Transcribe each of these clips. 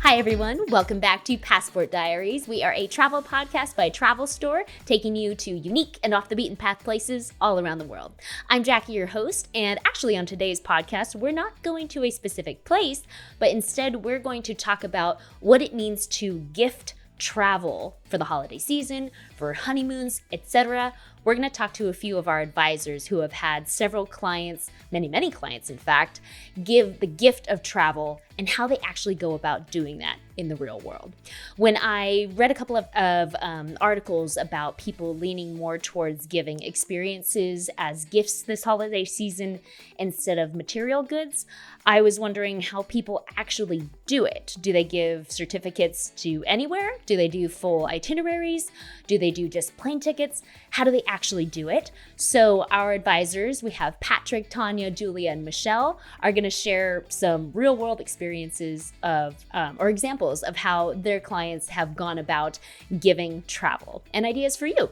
Hi everyone, welcome back to Passport Diaries. We are a travel podcast by Travel Store, taking you to unique and off the beaten path places all around the world. I'm Jackie, your host, and actually on today's podcast, we're not going to a specific place, but instead we're going to talk about what it means to gift travel for the holiday season, for honeymoons, etc. We're going to talk to a few of our advisors who have had several clients, many clients in fact, give the gift of travel and how they actually go about doing that in the real world. When I read a couple of articles about people leaning more towards giving experiences as gifts this holiday season instead of material goods, I was wondering how people actually do it. Do they give certificates to anywhere? Do they do full itineraries? Do they do just plane tickets? How do they actually do it? So our advisors, we have Patrick, Tanya, Julia, and Michelle, are going to share some real world experiences of, or examples of how their clients have gone about giving travel and ideas for you.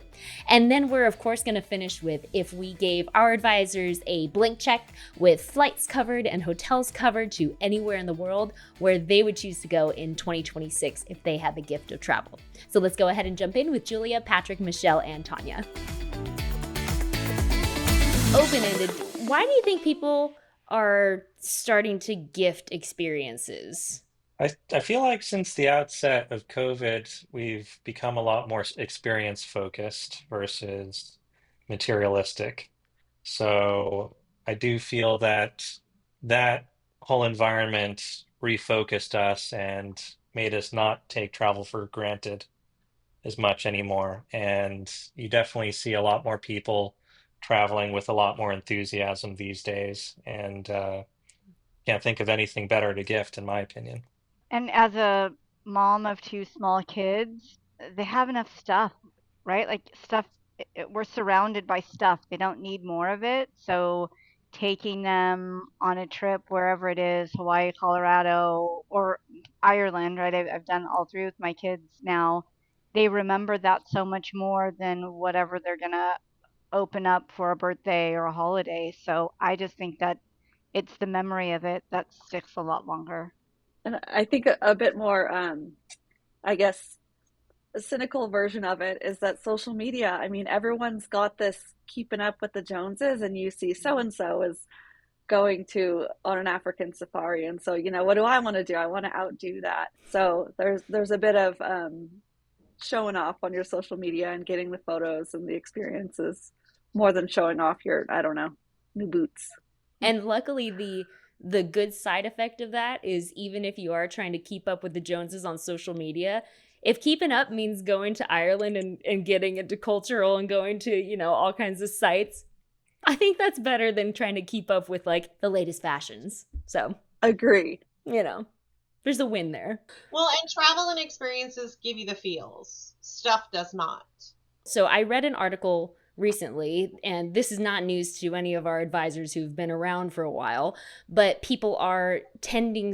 And then we're of course going to finish with if we gave our advisors a blank check with flights covered and hotels covered to anywhere in the world, where they would choose to go in 2026 if they had the gift of travel. So let's go ahead and jump in with Julia, Patrick, Michelle, and Tanya. Open-ended, why do you think people are starting to gift experiences? I feel like since the outset of COVID, we've become a lot more experience focused versus materialistic. So I do feel that that whole environment refocused us and made us not take travel for granted as much anymore. And you definitely see a lot more people traveling with a lot more enthusiasm these days. And can't think of anything better to gift, in my opinion. And as a mom of two small kids, they have enough stuff, right? Like stuff, we're surrounded by stuff. They don't need more of it. So taking them on a trip, wherever it is, Hawaii, Colorado, or Ireland, right? I've done all three with my kids now. They remember that so much more than whatever they're going to open up for a birthday or a holiday. So I just think that it's the memory of it that sticks a lot longer. And I think a bit more, I guess, a cynical version of it is that social media, I mean, everyone's got this keeping up with the Joneses, and you see so and so is going to on an African safari. And so, what do I want to do? I want to outdo that. So there's a bit of showing off on your social media and getting the photos and the experiences more than showing off your, I don't know, new boots. And luckily the good side effect of that is even if you are trying to keep up with the Joneses on social media, if keeping up means going to Ireland and getting into cultural and going to, all kinds of sites, I think that's better than trying to keep up with like the latest fashions. So, Agree. There's a win there. Well, and travel and experiences give you the feels. Stuff does not. So I read an article recently, and this is not news to any of our advisors who've been around for a while, but people are tending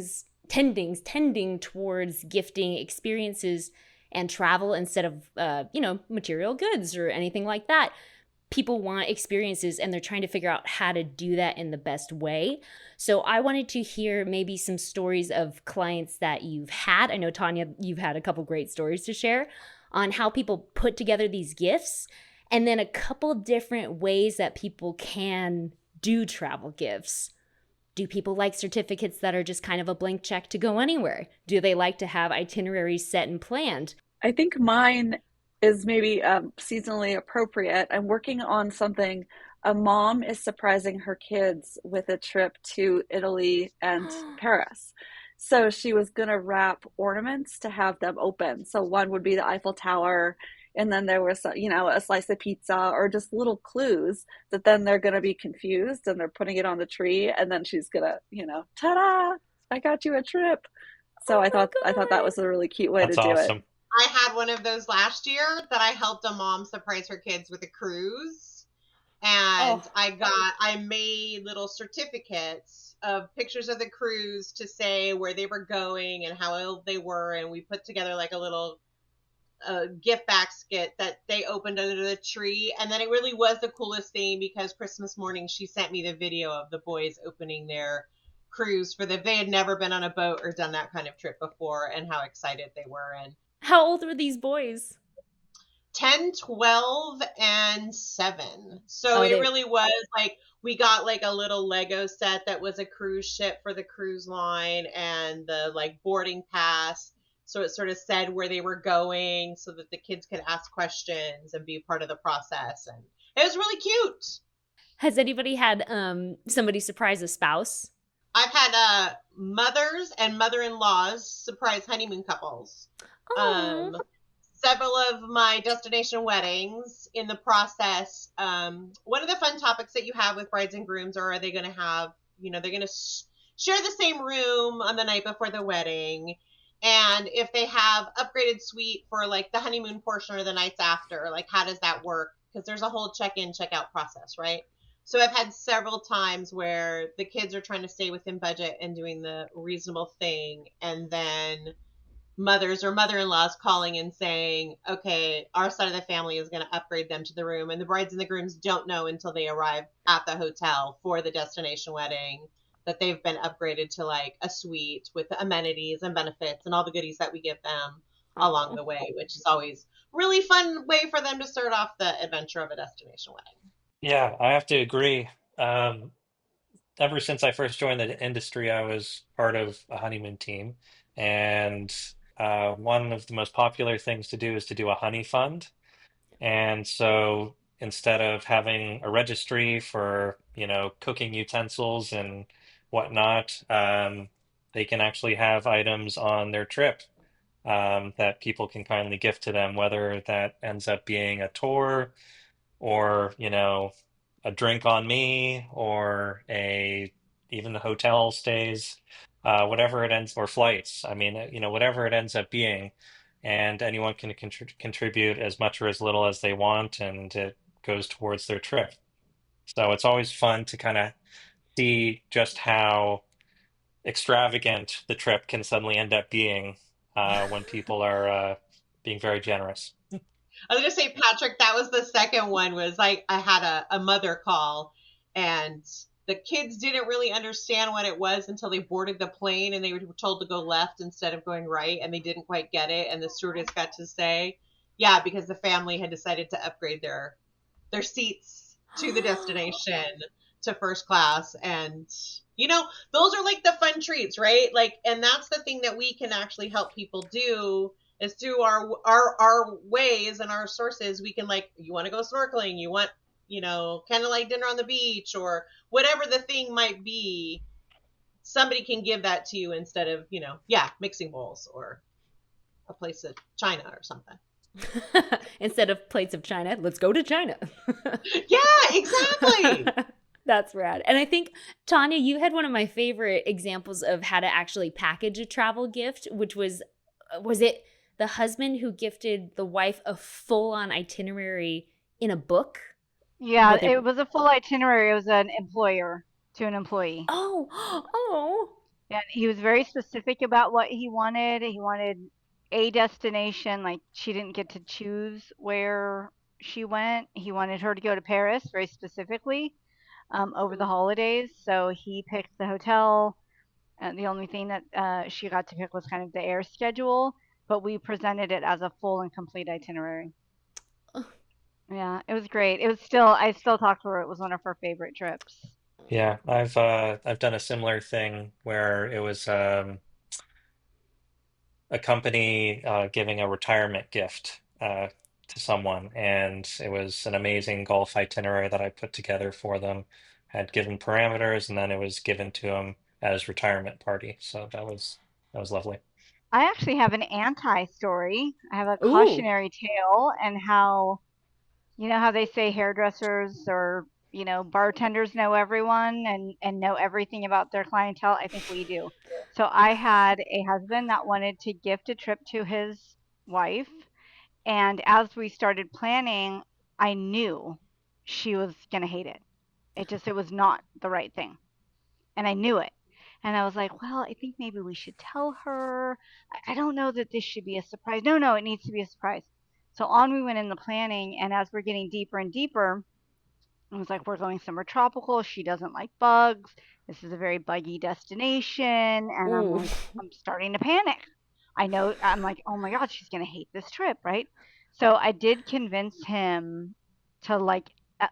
towards gifting experiences and travel instead of, material goods or anything like that. People want experiences and they're trying to figure out how to do that in the best way. So I wanted to hear maybe some stories of clients that you've had. I know, Tanya, you've had a couple great stories to share on how people put together these gifts, and then a couple different ways that people can do travel gifts. Do people like certificates that are just kind of a blank check to go anywhere? Do they like to have itineraries set and planned? I think mine is maybe seasonally appropriate. I'm working on something. A mom is surprising her kids with a trip to Italy and Paris. So she was going to wrap ornaments to have them open. So one would be the Eiffel Tower, and then there was, a slice of pizza or just little clues that then they're going to be confused and they're putting it on the tree. And then she's going to, ta-da, I got you a trip. So I thought that was a really cute way That's to do awesome. it. I had one of those last year that I helped a mom surprise her kids with a cruise. And I made little certificates of pictures of the cruise to say where they were going and how ill they were. And we put together like a little gift basket that they opened under the tree. And then it really was the coolest thing because Christmas morning she sent me the video of the boys opening their cruise for them. They had never been on a boat or done that kind of trip before, and how excited they were. And How old were these boys? 10, 12, and 7. So Oh, it they really was like we got like a little Lego set that was a cruise ship for the cruise line, and the like boarding pass. So it sort of said where they were going so that the kids could ask questions and be part of the process. And it was really cute. Has anybody had somebody surprise a spouse? I've had mothers and mother-in-laws surprise honeymoon couples. Oh, Um, Several of my destination weddings in the process. One of the fun topics that you have with brides and grooms are they going to have, they're going to share the same room on the night before the wedding. And if they have upgraded suite for like the honeymoon portion or the nights after, like how does that work? Because there's a whole check-in, check-out process, right? So I've had several times where the kids are trying to stay within budget and doing the reasonable thing, and then mothers or mother-in-laws calling and saying, okay, our side of the family is going to upgrade them to the room. And the brides and the grooms don't know until they arrive at the hotel for the destination wedding that they've been upgraded to like a suite with amenities and benefits and all the goodies that we give them along oh. the way, which is always really fun way for them to start off the adventure of a destination wedding. Yeah, I have to agree. Um, Ever since I first joined the industry, I was part of a honeymoon team, and one of the most popular things to do is to do a honey fund. And so instead of having a registry for, cooking utensils and whatnot, they can actually have items on their trip that people can kindly gift to them, whether that ends up being a tour or, a drink on me or even the hotel stays, whatever it ends, or flights. I mean, whatever it ends up being, and anyone can contribute as much or as little as they want, and it goes towards their trip. So it's always fun to kind of see just how extravagant the trip can suddenly end up being when people are being very generous. I was gonna say, Patrick, that was the second one. Was like I had a mother call, and the kids didn't really understand what it was until they boarded the plane, and they were told to go left instead of going right, and they didn't quite get it. And the stewardess got to say, "Yeah, because the family had decided to upgrade their seats to the destination to first class." And those are like the fun treats, right? Like, and that's the thing that we can actually help people do is through our ways and our sources. We can, like, you want to go snorkeling, you want, candlelight dinner on the beach, or whatever the thing might be, somebody can give that to you instead of, mixing bowls or a place of China or something. Instead of plates of China, let's go to China. Yeah, exactly. That's rad. And I think, Tanya, you had one of my favorite examples of how to actually package a travel gift, which was it the husband who gifted the wife a full-on itinerary in a book? Yeah, What they it was a full itinerary. It was an employer to an employee. Oh, oh. And he was very specific about what he wanted. He wanted a destination, like she didn't get to choose where she went. He wanted her to go to Paris very specifically over the holidays. So he picked the hotel. And the only thing that she got to pick was kind of the air schedule, but we presented it as a full and complete itinerary. Yeah, it was great. I still talk to her. It was one of her favorite trips. Yeah, I've done a similar thing where it was a company giving a retirement gift to someone, and it was an amazing golf itinerary that I put together for them. Had given parameters, and then it was given to them as retirement party. So that was lovely. I actually have an anti story. I have a Ooh. cautionary tale, and how, you know how they say hairdressers or, bartenders know everyone and know everything about their clientele? I think we do. So I had a husband that wanted to gift a trip to his wife. And as we started planning, I knew she was going to hate it. It was not the right thing. And I knew it. And I was like, well, I think maybe we should tell her. I don't know that this should be a surprise. No, no, it needs to be a surprise. So on we went in the planning. And as we're getting deeper and deeper, It was like, we're going somewhere tropical. She doesn't like bugs. This is a very buggy destination. And I'm Ooh. like, I'm starting to panic. I know, I'm like, oh my God, she's going to hate this trip, right? So I did convince him to like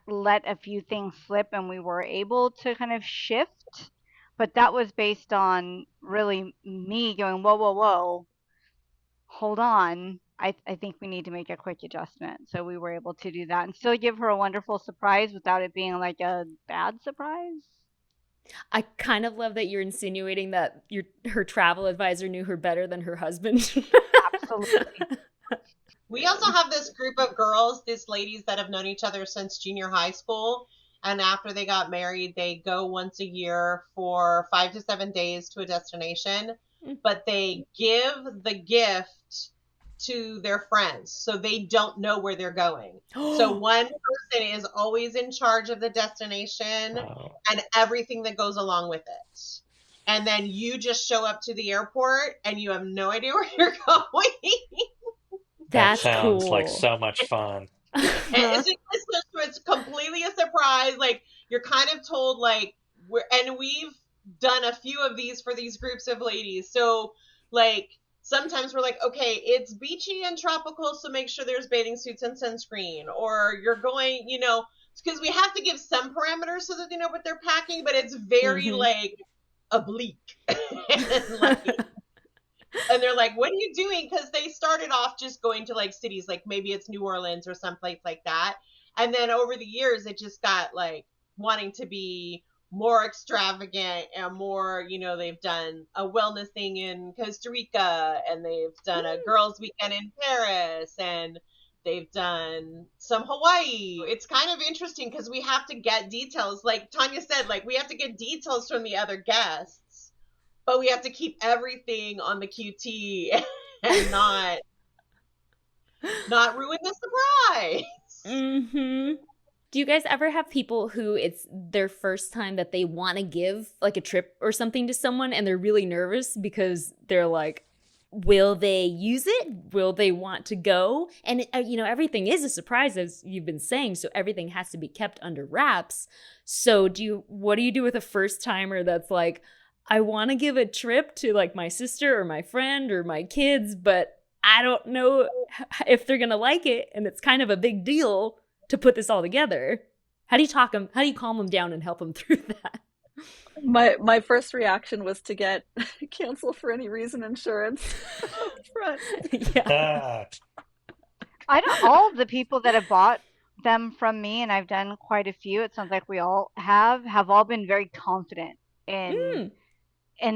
let a few things slip, and we were able to kind of shift. But that was based on really me going, whoa, whoa, whoa, hold on. I think we need to make a quick adjustment. So we were able to do that and still give her a wonderful surprise without it being like a bad surprise. I kind of love that you're insinuating that her travel advisor knew her better than her husband. Absolutely. We also have this group of girls, these ladies that have known each other since junior high school. And after they got married, they go once a year for 5 to 7 days to a destination, but they give the gift to their friends. So they don't know where they're going. So one person is always in charge of the destination and everything that goes along with it. And then you just show up to the airport and you have no idea where you're going. That That's sounds cool. like so much fun. And it's completely a surprise. Like, you're kind of told, like, and we've done a few of these for these groups of ladies. So, like, sometimes we're like, okay, it's beachy and tropical, so make sure there's bathing suits and sunscreen. Or you're going, because we have to give some parameters so that they know what they're packing, but it's very, like, oblique. And they're like, what are you doing? Because they started off just going to like cities, like maybe it's New Orleans or someplace like that. And then over the years, it just got like wanting to be more extravagant and more, they've done a wellness thing in Costa Rica, and they've done a girls' weekend in Paris, and they've done some Hawaii. It's kind of interesting because we have to get details. Like Tanya said, like we have to get details from the other guests, but we have to keep everything on the QT and not ruin the surprise. Do you guys ever have people who it's their first time that they want to give like a trip or something to someone, and they're really nervous because they're like, will they use it? Will they want to go? And everything is a surprise, as you've been saying, so everything has to be kept under wraps. So what do you do with a first timer that's like, I want to give a trip to like my sister or my friend or my kids, but I don't know if they're going to like it, and it's kind of a big deal to put this all together? How do you calm them down and help them through that? My first reaction was to get cancel for any reason insurance up front. Yeah. All of the people that have bought them from me, and I've done quite a few, it sounds like we all have all been very confident in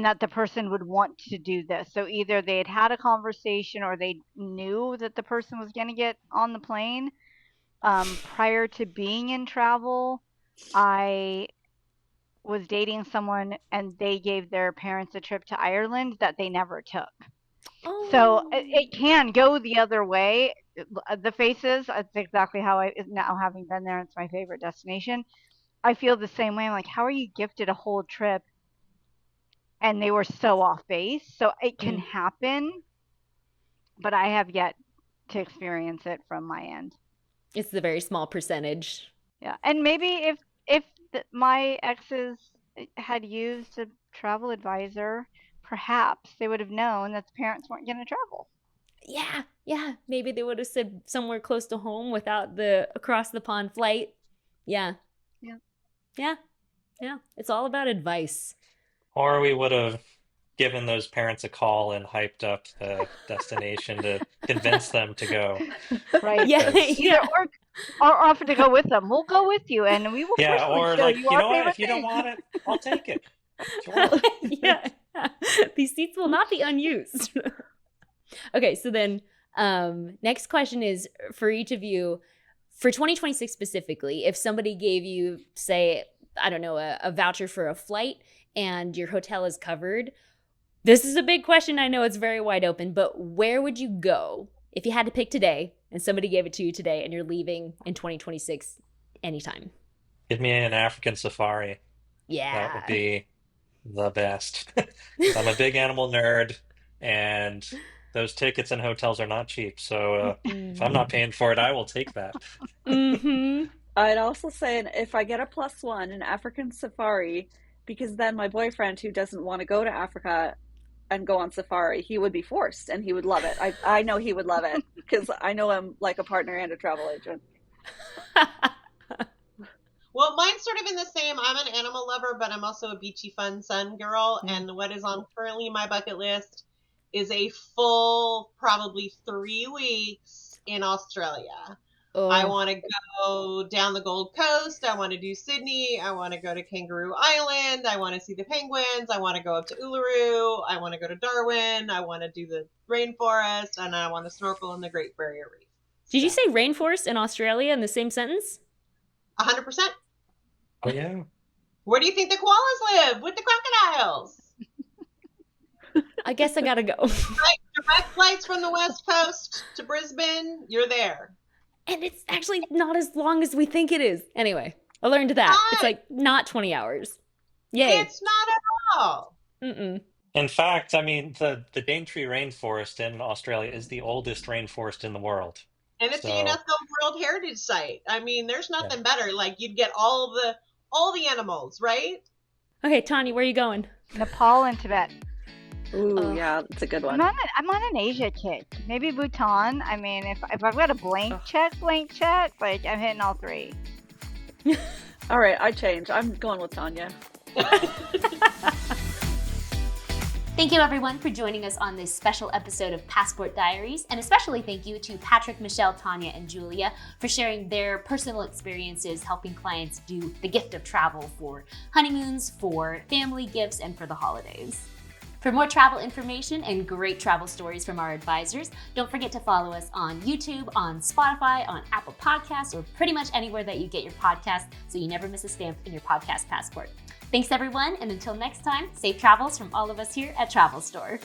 that the person would want to do this. So either they had a conversation or they knew that the person was going to get on the plane. Prior to being in travel, I was dating someone and they gave their parents a trip to Ireland that they never took. Oh. So it can go the other way. The faces, that's exactly how now having been there, it's my favorite destination. I feel the same way. I'm like, how are you gifted a whole trip and they were so off base? So it can happen, but I have yet to experience it from my end. It's the very small percentage. Yeah, and maybe if my exes had used a travel advisor, perhaps they would have known that the parents weren't going to travel. Yeah. Maybe they would have said somewhere close to home without the across the pond flight. Yeah. It's all about advice. Or we would have given those parents a call and hyped up the destination to convince them to go. Right. Yeah. Or offer to go with them. We'll go with you, and we will. Yeah. Or like, you know what? If you don't want it, I'll take it. Yeah. These seats will not be unused. Okay. So then, next question is for each of you. For 2026 specifically, if somebody gave you, say, I don't know, a voucher for a flight and your hotel is covered, this is a big question. I know it's very wide open, but where would you go if you had to pick today and somebody gave it to you today and you're leaving in 2026 anytime? Give me an African safari. Yeah. That would be the best. I'm a big animal nerd, and those tickets and hotels are not cheap. So if I'm not paying for it, I will take that. I'd also say if I get a +1 in African safari, because then my boyfriend who doesn't want to go to Africa and go on safari, he would be forced and he would love it. I know he would love it because I know him like a partner and a travel agent. Well, mine's sort of in the same. I'm an animal lover, but I'm also a beachy fun sun girl. And what is on currently my bucket list is a full, probably 3 weeks in Australia. I want to go down the Gold Coast. I want to do Sydney. I want to go to Kangaroo Island. I want to see the penguins. I want to go up to Uluru. I want to go to Darwin. I want to do the rainforest, and I want to snorkel in the Great Barrier Reef. Did you say rainforest in Australia in the same sentence? 100%. Oh, yeah. Where do you think the koalas live? With the crocodiles. I guess I gotta go. Direct flights from the West Coast to Brisbane. You're there. And it's actually not as long as we think it is. Anyway, I learned that. It's like not 20 hours. Yay. It's not at all. Mm-mm. In fact, I mean, the Daintree rainforest in Australia is the oldest rainforest in the world. And it's a UNESCO World Heritage Site. I mean, there's nothing better. Like, you'd get all the animals, right? Okay, Tanya, where are you going? Nepal and Tibet. Ooh, yeah, that's a good one. I'm on an Asia kick. Maybe Bhutan. I mean, if I've got a blank check, like I'm hitting all 3. All right, I change. I'm going with Tanya. Thank you, everyone, for joining us on this special episode of Passport Diaries, and especially thank you to Patrick, Michelle, Tanya, and Julia for sharing their personal experiences helping clients do the gift of travel for honeymoons, for family gifts, and for the holidays. For more travel information and great travel stories from our advisors, don't forget to follow us on YouTube, on Spotify, on Apple Podcasts, or pretty much anywhere that you get your podcasts so you never miss a stamp in your podcast passport. Thanks, everyone, and until next time, safe travels from all of us here at Travel Store.